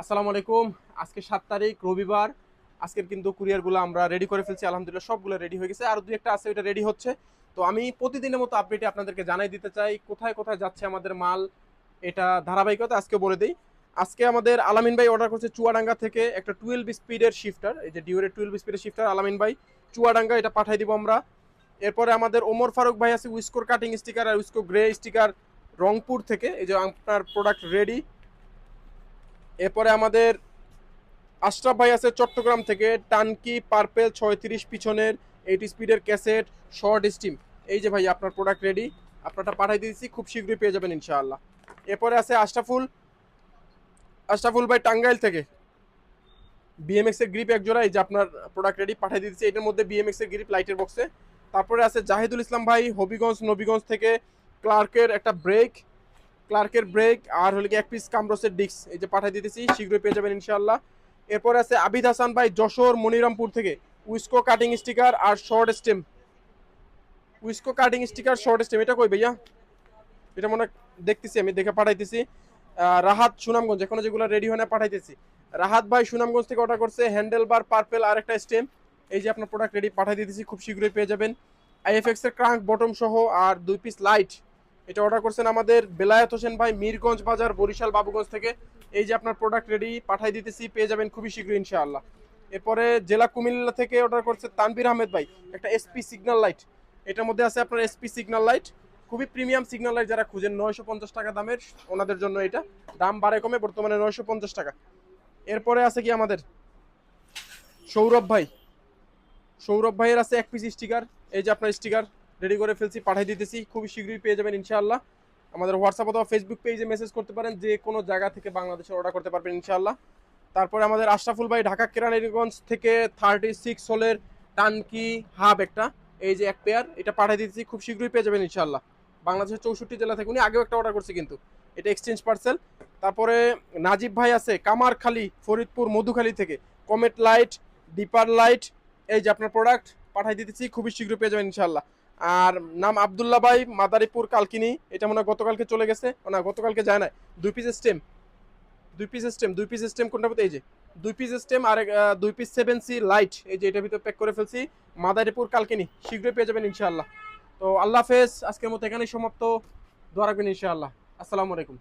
আসসালামু আলাইকুম। আজকে 7 তারিখ রবিবার। আজকের কিন্তু কুরিয়ারগুলো আমরা রেডি করে ফেলছি, আলহামদুলিল্লাহ সবগুলো রেডি হয়ে গেছে, আর দুই একটা আছে ওটা রেডি হচ্ছে। তো আমি প্রতিদিনের মতো আপডেটে আপনাদেরকে জানাই দিতে চাই কোথায় কোথায় যাচ্ছে আমাদের মাল। এটা ধারাবাহিকতা আজকে বলে দিই। আজকে আমাদের আলামিন ভাই অর্ডার করছে চুয়াডাঙ্গা থেকে একটা 12 স্পিডের শিফটার, এই যে ডিওরের 12 স্পিডের শিফটার আলামিন ভাই চুয়াডাঙ্গা, এটা পাঠাই দিব আমরা। এরপরে আমাদের ওমর ফারুক ভাই আছে উইস্কোর কাটিং স্টিকার আর উইস্কো গ্রে স্টিকার রংপুর থেকে, এই যে আপনার প্রোডাক্ট রেডি। এরপরে আমাদের আশরাফ ভাই আছে চট্টগ্রাম থেকে টানকি পার্পেল 36 পিছনের 8 স্পিডের ক্যাসেট শর্ট স্টিম। এই যে ভাই আপনার প্রোডাক্ট রেডি, আপনারটা পাঠাই দিয়েছি, খুব শীঘ্রই পেয়ে যাবেন ইনশাআল্লাহ। এরপরে আছে আশরাফুল, আশরাফুল ভাই টাঙ্গাইল থেকে বিএমএক্স এর গ্রিপ এক জোড়া, এই যে আপনার প্রোডাক্ট রেডি পাঠিয়ে দিচ্ছি, এটার মধ্যে বিএমএক্স এর গ্রিপ লাইটের বক্সে। তারপরে আছে জাহিদুল ইসলাম ভাই হবিগঞ্জ নবীগঞ্জ থেকে ক্লার্কের একটা ব্রেক, ক্লার্কের ব্রেক আর হলে কি এক পিস কামরসের ডিস্ক, এই যে পাঠিয়ে দিতেছি, শীঘ্রই পেয়ে যাবেন ইনশাআল্লাহ। এরপরে আছে আবিদ হাসান ভাই যশোর মনিরামপুর থেকে উইস্কো কাটিং স্টিকার আর শর্ট স্টেম, উইস্কো কাটিং স্টিকার শর্ট স্টেম। এটা কই ভাইয়া? এটা মনে হয় দেখতেছি, আমি দেখে পাঠাইতেছি। রাহাত সুনামগঞ্জ, এখনো যেগুলো রেডি হয় না পাঠাইতেছি। রাহাত ভাই সুনামগঞ্জ থেকে অর্ডার করছে হ্যান্ডেল বার পার্পেল আর একটা স্টেম। এই যে আপনার প্রোডাক্ট রেডি পাঠাই দিতেছি, খুব শীঘ্রই পেয়ে যাবেন। আইএফএক্স এর ক্রাঙ্ক বটম সহ আর 2 পিস লাইট, এটা অর্ডার করছেন আমাদের বেলায়েত হোসেন ভাই মিরগঞ্জ বাজার বরিশাল বাবুগঞ্জ থেকে। এই যে আপনার প্রোডাক্ট রেডি পাঠাই দিতেছি, পেয়ে যাবেন খুবই শীঘ্রই ইনশাআল্লাহ। এরপরে জেলা কুমিল্লা থেকে অর্ডার করছে তানবির আহমেদ ভাই একটা এসপি সিগন্যাল লাইট, এটার মধ্যে আছে আপনার এসপি সিগন্যাল লাইট, খুবই প্রিমিয়াম সিগন্যাল লাইট যারা খুঁজেন 950 টাকা দামের, ওনাদের জন্য এটা দাম বাড়ে কমে, বর্তমানে 950 টাকা। এরপরে আছে কি আমাদের সৌরভ ভাই, সৌরভ ভাইয়ের আছে এক পিস স্টিকার, এই যে আপনার স্টিকার রেডি করে ফেলছি, পাঠিয়ে দিতেছি, খুবই শীঘ্রই পেয়ে যাবেন ইনশাআল্লাহ। আমাদের হোয়াটসঅ্যাপ অথবা ফেসবুক পেজে মেসেজ করতে পারেন, যে কোনো জায়গা থেকে বাংলাদেশে অর্ডার করতে পারবেন ইনশাআল্লাহ। তারপরে আমাদের আশরাফুল ভাই ঢাকা কেরানীগঞ্জ থেকে 36 হোলের টানকি হাব একটা, এই যে এক পেয়ার, এটা পাঠিয়ে দিতেছি, খুব শীঘ্রই পেয়ে যাবেন ইনশাআল্লাহ। বাংলাদেশের 64 জেলা থেকে, উনি আগেও একটা অর্ডার করছে কিন্তু এটা এক্সচেঞ্জ পার্সেল। তারপরে নাজিব ভাই আছে কামারখালী ফরিদপুর মধুখালী থেকে কমেট লাইট ডিপার লাইট, এই যে আপনার প্রোডাক্ট পাঠিয়ে দিতেছি, খুবই শীঘ্র পেয়ে যাবেন ইনশাআল্লাহ। আর নাম আবদুল্লাহ ভাই মাদারীপুর কালকিনি, এটা মনে হয় গতকালকে চলে গেছে, না গতকালকে যায় না। 2 piece stem, 2 piece stem, 2 piece stem কোনটা বলতে, এই যে 2 পিস স্টেম আর 2 পিস 7C লাইট, এই যে এটার ভিতরে প্যাক করে ফেলছি, মাদারীপুর কালকিনি, শীঘ্রই পেয়ে যাবেন ইনশাআল্লাহ। তো আল্লাহ হাফেজ, আজকের মতো এখানেই সমাপ্ত, দোয়া রাখবেন ইনশাআল্লাহ। আসসালামু আলাইকুম।